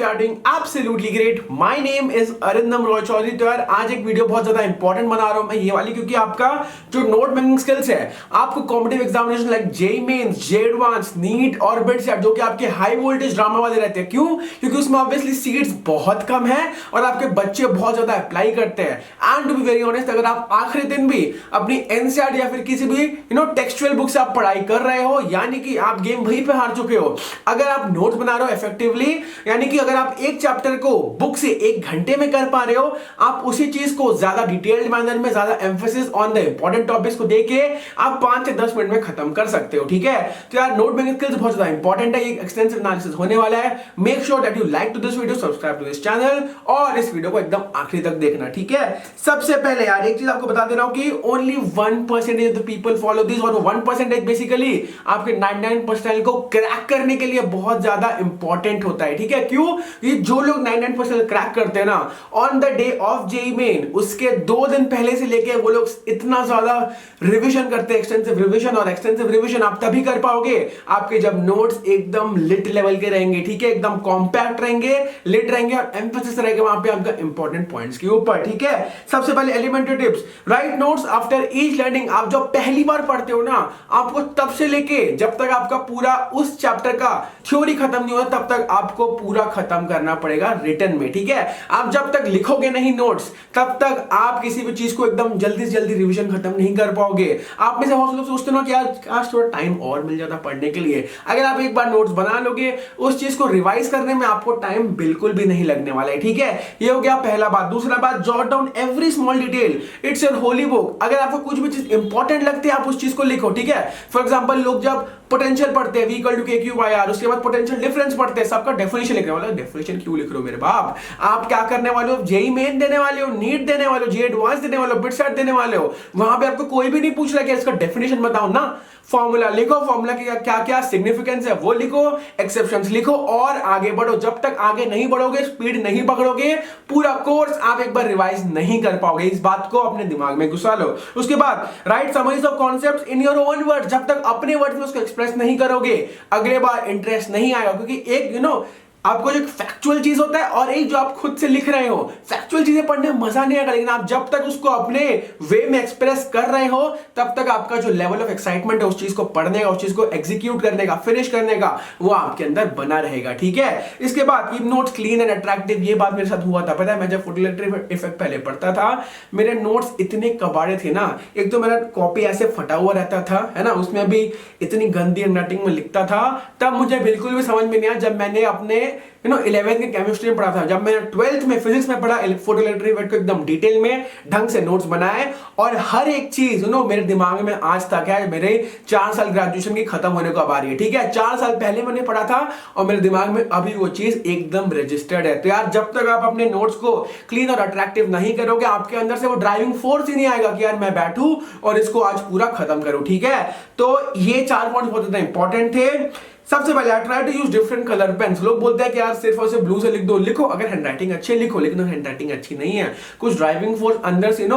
are doing absolutely great. My name is Arindam Roy Chaudhary. तो यार आज एक वीडियो बहुत ज्यादा इंपॉर्टेंट बना रहा हूं मैं ये वाली, क्योंकि आपका जो नोट मेकिंग स्किल्स है, आपको competitive examination like JEE mains, JEE advance, NEET और बिटसेट जो कि आपके हाई वोल्टेज ड्रामा वाले रहते हैं। क्यों? क्योंकि उसमें ऑब्वियसली सीट्स बहुत कम है और आपके बच्चे बहुत ज्यादा अप्लाई करते हैं। And to be very honest, अगर आप आखिरी दिन भी अपनी एनसीईआरटी या फिर किसी भी टेक्सचुअल बुक से आप पढ़ाई कर रहे हो, यानी कि आप गेम वहीं पे हार चुके हो। अगर आप नोट्स बना रहे हो इफेक्टिवली, यानी कि अगर आप एक चैप्टर को बुक से 1 घंटे में कर पा रहे हो, आप उसी चीज को ज्यादा डिटेल्ड मैनर में, ज्यादा emphasis on the important topics को देके आप 5 से 10 मिनट में खत्म कर सकते हो। ठीक है, तो यार नोट मेकिंग स्किल्स बहुत ज्यादा इंपॉर्टेंट है। ये एक्सटेंसिव एनालिसिस होने वाला है। Make sure that you like to this video, subscribe to this channel और इस वीडियो को एकदम आखिरी तक देखना। ठीक है, सबसे पहले यार एक चीज आपको बता दे रहा हूं कि only 1% of the people follow this, और 1% बेसिकली आपके 99% को क्रैक करने के लिए बहुत ज्यादा इंपॉर्टेंट होता है। ठीक है, क्यों? ये जो लोग 99% क्रैक करते हैं ना, on the day of JEE main, उसके 2 दिन पहले से लेके वो लोग इतना ज्यादा रिवीजन करते हैं, एक्सटेंसिव रिवीजन। और एक्सटेंसिव रिवीजन आप तभी कर पाओगे आपके जब नोट्स एकदम लिट लेवल के रहेंगे। ठीक है, एकदम कॉम्पैक्ट रहेंगे, लिट रहेंगे और एम्फेसिस रहेगा वहां पे आपका इंपॉर्टेंट पॉइंट्स के ऊपर। ठीक है, सबसे पहले elementary tips, write notes after each learning. आप जब पहली बार पढ़ते हो ना, आपको तब से लेके जब तक आपका पूरा उस चैप्टर का थ्योरी खत्म नहीं होता, तब तक आपको पूरा खत्म करना पड़ेगा रिटन में। ठीक है, आप जब तक लिखोगे नहीं नोट्स, तब तक आप किसी भी चीज को एकदम जल्दी से जल्दी रिवीजन खत्म नहीं कर पाओगे। आप में से बहुत लोग सोचते हो कि यार काश थोड़ा टाइम और मिल जाता पढ़ने के लिए। अगर आप एक बार नोट्स बना लोगे, उस चीज को रिवाइज करने में आपको टाइम बिल्कुल भी नहीं लगने वाला है। ठीक है, ये हो गया पहला बात। दूसरा बात, jot down every small detail, it's your Holi book. अगर आपको कुछ भी चीज इंपॉर्टेंट लगती है, आप उस चीज को लिखो। ठीक है, फॉर एग्जांपल लोग जब पोटेंशियल पढ़ते हैं, v equal to k Q by r, उसके बाद पोटेंशियल डिफरेंस पढ़ते हैं, सबका डेफिनेशन लिखने वाले। डेफिनेशन क्यों लिख रहे हो मेरे बाप? आप क्या करने वाले हो? जेईई मेन देने वाले हो, नीट देने वाले हो, जेईई एडवांस देने वाले हो, बिटसेट देने वाले हो। वहां पे आपको कोई भी नहीं पूछ रहा कि इसका डेफिनेशन बताओ ना। फॉर्मूला लिखो, फॉर्मूला की क्या क्या सिग्निफिकेंस है वो लिखो, एक्सेप्शंस लिखो और आगे बढ़ो। जब तक आगे नहीं बढ़ोगे, स्पीड नहीं पकड़ोगे, पूरा कोर्स आप एक बार रिवाइज नहीं कर पाओगे। इस बात को अपने दिमाग में घुसा लो। उसके बाद right summaries of concepts in your own words. जब तक अपने वर्ड्स में उसको एक्सप्रेस नहीं करोगे, अगले बार इंटरेस्ट नहीं आएगा। क्योंकि एक आपको जो फैक्चुअल चीज होता है और एक जो आप खुद से लिख रहे हो, फैक्चुअल चीजें पढ़ने में मजा नहीं आएगा, लेकिन आप जब तक उसको अपने वे में एक्सप्रेस कर रहे हो, तब तक आपका जो लेवल ऑफ एक्साइटमेंट है उस चीज को पढ़ने का, उस चीज को एग्जीक्यूट करने का, फिनिश करने का, वो आपके अंदर बना रहेगा। ठीक है, इसके बाद keep notes clean and attractive. ये बात मेरे साथ हुआ था, पता है, मैं जब फोटोइलेक्ट्री इफेक्ट पहले पढ़ता था, मेरे नोट्स इतने कबाड़े थे ना। एक तो मेरा कॉपी ऐसे फटा हुआ रहता था, है ना, उसमें भी इतनी गंदी हैंडराइटिंग में लिखता था। तब मुझे बिल्कुल भी समझ में नहीं आया जब मैंने अपने 11th के केमिस्ट्री में पढ़ा था। जब मैंने 12th में फिजिक्स में पढ़ा, फोटोइलेक्ट्रिक इफेक्ट को एकदम डिटेल में ढंग से नोट्स बनाए और हर एक चीज मेरे दिमाग में आज तक है। मेरे 4 साल ग्रेजुएशन की खत्म होने को अब आ रही है। ठीक है, 4 साल पहले मैंने पढ़ा था और मेरे दिमाग में अभी वो चीज एकदम रजिस्टर्ड है। तो यार जब तक आप अपने नोट्स को क्लीन और अट्रैक्टिव नहीं करोगे, आपके अंदर से वो ड्राइविंग फोर्स ही नहीं आएगा कि यार मैं बैठूं और इसको आज पूरा खत्म करूं। ठीक है, तो ये 4 पॉइंट्स बहुत ज्यादा इंपॉर्टेंट थे। सबसे पहले try to use different colour pens. लोग बोलते हैं कि यार सिर्फ और सिर्फ ब्लू से लिख दो। लिखो, अगर हैंडराइटिंग अच्छी लिखो, लेकिन हैंडराइटिंग अच्छी नहीं है, कुछ ड्राइविंग फोर्स अंदर से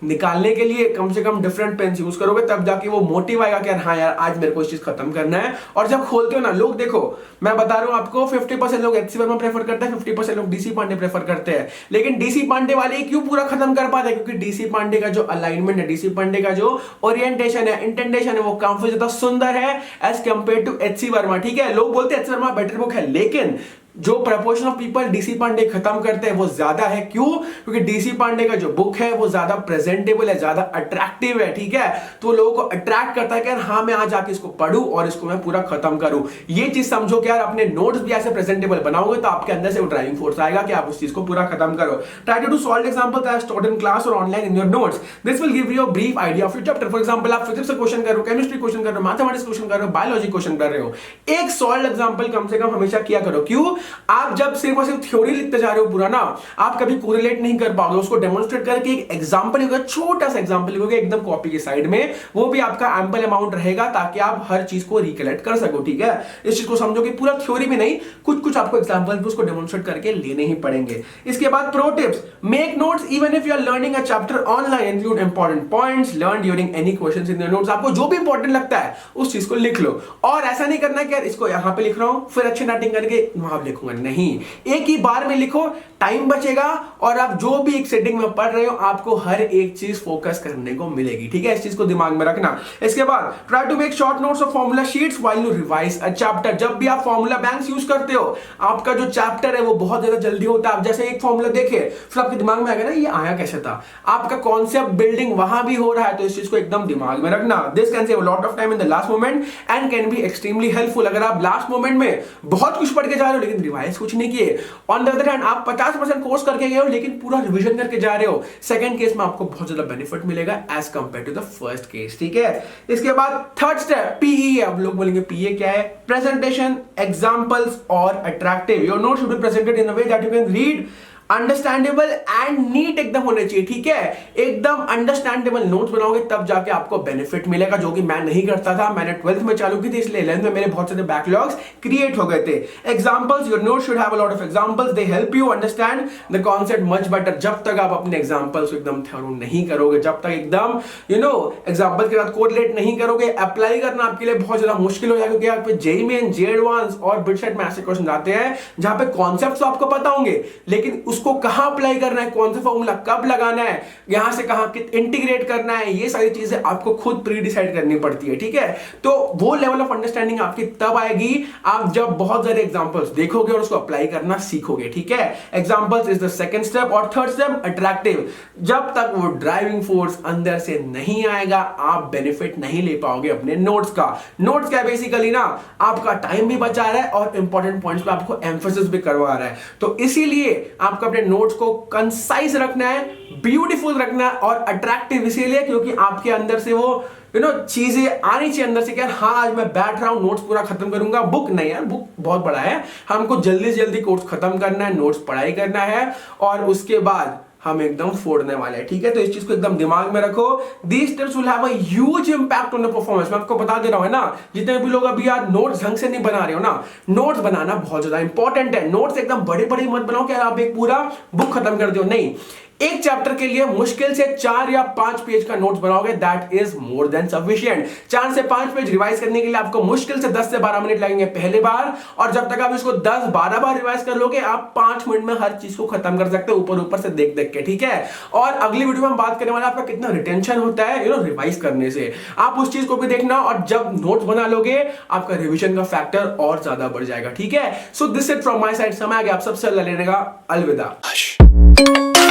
निकालने के लिए कम से कम डिफरेंट पेन्स यूज करोगे, तब जाके वो मोटिव आएगा कि यार हाँ यार आज मेरे को इस चीज खत्म करना है। और जब खोलते हो ना, लोग देखो, मैं बता रहा हूं आपको, 50% लोग एचसी वर्मा प्रेफर करते हैं, 50% लोग डीसी पांडे प्रेफर करते हैं। लेकिन डीसी पांडे वाले क्यों पूरा खत्म कर पाते हैं? क्योंकि डीसी पांडे का जो अलाइनमेंट है, डीसी पांडे का जो ओरिएंटेशन है, इंटेंडेशन है, वो काफी ज्यादा सुंदर है as compare to HC Verma. ठीक है, लोग बोलते हैं एचसी वर्मा बेटर बुक है, लेकिन जो proportion of people DC Pande खत्म करते हैं वो ज्यादा है। क्यों? क्योंकि डीसी पांडे का जो बुक है वो ज्यादा प्रेजेंटेबल है, ज्यादा अट्रैक्टिव है। ठीक है, तो लोगों को अट्रैक्ट करता है कि यार हाँ मैं आज आके इसको पढूं और इसको मैं पूरा खत्म करूं। ये चीज समझो कि यार अपने नोट्स भी ऐसे प्रेजेंटेबल बनाओगे तो आपके अंदर से वो ड्राइविंग फोर्स आएगा कि आप उस चीज को पूरा खत्म करो। Try to do solve examples that taught in class और online in your notes. This will give you a brief idea of your chapter. For example आप फिजिक्स से क्वेश्चन कर रहे हो, केमिस्ट्री क्वेश्चन कर रहे हो, मैथमेटिक्स क्वेश्चन कर रहे हो, बायोलॉजी क्वेश्चन कर रहे हो, एक सॉल्व एग्जांपल कम से कम हमेशा किया करो। क्यों? आप जब सिर्फ और सिर्फ थ्योरी लिखते जा रहे हो पूरा ना, आप कभी कोरिलेट नहीं कर पाओगे। उसको डेमोंस्ट्रेट करके एक एग्जांपल लिखोगे, छोटा सा एग्जांपल लिखोगे एकदम कॉपी के साइड में, वो भी आपका एम्पल अमाउंट रहेगा ताकि आप हर चीज को रिकलेक्ट कर सको। ठीक है, इस चीज को समझो कि पूरा थ्योरी में नहीं, कुछ कुछ आपको एग्जांपल भी उसको डेमोंस्ट्रेट करके लेने ही पड़ेंगे। इसके बाद pro tips, make notes even if you are learning a chapter online, include important points learn during any questions in your notes. आपको जो भी इंपॉर्टेंट लगता है उस चीज को लिख लो, और ऐसा नहीं करना कि यार इसको यहां पे लिख रहा हूं फिर अच्छी राइटिंग करके वहां लिखो। लिखूंगा, नहीं, एक ही बार में लिखो, टाइम बचेगा और आप जो भी एक सेटिंग में पढ़ रहे हो आपको हर एक चीज फोकस करने को मिलेगी, ठीक है, इस चीज को दिमाग में रखना। इसके बाद try to make short notes of formula sheets while you revise a chapter. जब भी आप फॉर्मूला बैंक्स यूज करते हो आपका जो चैप्टर है वो बहुत ज्यादा जल्दी होता है। आप जैसे एक फॉर्मूला देखे फिर आपके दिमाग में आएगा ना ये आया कैसे था, आपका कॉन्सेप्ट बिल्डिंग वहां भी हो रहा है, तो इस चीज को एकदम दिमाग में रखना। This can save a lot of time in the last moment and can be extremely helpful. अगर आप लास्ट मोमेंट में बहुत कुछ पढ़ के जा रहे हो लेकिन रिवाइज कुछ नहीं किए, ऑन द अदर हैंड आप 50% कोर्स करके गए हो लेकिन पूरा रिवीजन करके जा रहे हो, सेकंड केस में आपको बहुत ज्यादा बेनिफिट मिलेगा as compare to the first case, ठीक है। इसके बाद थर्ड स्टेप पीई, अब लोग बोलेंगे पीए क्या है? प्रेजेंटेशन, एग्जांपल्स और attractive. Your note should be presented in a way that you can read, understandable and neat एकदम होने चाहिए, ठीक है, एकदम अंडरस्टैंडेबल नोट्स बनाओगे तब जाके आपको बेनिफिट मिलेगा, जो कि मैं नहीं करता था। मैंने 12th में चालू की थी इसलिए 11th में मेरे बहुत सारे बैकलॉग्स क्रिएट हो गए थे। Examples, your note should have a lot of examples, they help you understand the concept much better. जब तक आप अपने एग्जांपल्स को एकदम थ्योरो नहीं करोगे, जब तक एकदम एग्जांपल के साथ कोरिलेट नहीं करोगे, अप्लाई करना आपके लिए बहुत ज्यादा मुश्किल हो जाएगा, क्योंकि आप पे जेईई मेन, जे एडवांस और बिटसेट में ऐसे क्वेश्चन आते हैं जहां पे कॉन्सेप्ट्स तो आपको पता होंगे लेकिन उसको कहां अप्लाई करना है, कौन सा फॉर्मूला कब लगाना है, यहां से कहां इंटीग्रेट करना है, ये सारी चीजें आपको खुद प्री डिसाइड करनी पड़ती है, ठीक है। तो वो लेवल ऑफ अंडरस्टैंडिंग आपकी तब आएगी आप जब बहुत सारे एग्जांपल्स देखोगे और उसको अप्लाई करना सीखोगे, ठीक है। Examples is the second step. और थर्ड स्टेप अट्रैक्टिव। जब तक वो ड्राइविंग फोर्स अंदर से नहीं आएगा आप बेनिफिट नहीं ले पाओगे अपने नोट्स का। नोट्स क्या बेसिकली ना आपका टाइम भी बचा रहा है और इंपॉर्टेंट पॉइंट्स पे आपको एम्फेसिस भी करवा रहा है, तो इसीलिए आपको अपने नोट्स को कंसाइज रखना है, ब्यूटीफुल रखना है और अट्रैक्टिव इसीलिए क्योंकि आपके अंदर से वो चीजें आनी चाहिए अंदर से कि हाँ आज मैं बैठ रहा हूं नोट्स पूरा खत्म करूंगा। बुक नहीं यार, बुक बहुत बड़ा है, हमको जल्दी से जल्दी कोर्स खत्म करना है, नोट्स पढ़ाई करना है और उसके बाद हम एकदम फोड़ने वाले हैं, ठीक है। तो इस चीज को एकदम दिमाग में रखो। These steps will have a huge impact on the performance। मैं आपको बता दे रहा हूं है ना, जितने भी लोग अभी यार नोट्स ढंग से नहीं बना रहे हो ना, नोट्स बनाना बहुत ज्यादा इंपॉर्टेंट है। नोट्स एकदम बड़े बड़े मत बनाओ कि आप एक पूरा बुक खत्म कर दो, नहीं, एक चैप्टर के लिए मुश्किल से 4 या 5 पेज का नोट्स बनाओगे, that is more than sufficient. 4 से 5 पेज रिवाइज करने के लिए आपको मुश्किल से 10 से 12 मिनट लगेंगे पहले बार, और जब तक आप इसको 10-12 बार रिवाइज कर लोगे आप 5 मिनट में हर चीज को खत्म कर सकते हो ऊपर ऊपर से देख देख के, ठीक है। और अगली वीडियो में हम बात करने वाले आपका कितना रिटेंशन होता है रिवाइज करने से, आप उस चीज को भी देखना, और जब नोट्स बना लोगे आपका रिविजन का फैक्टर और ज्यादा बढ़ जाएगा, ठीक है। So this is from my side, समय आ गया आप सबसे लेने का, अलविदा।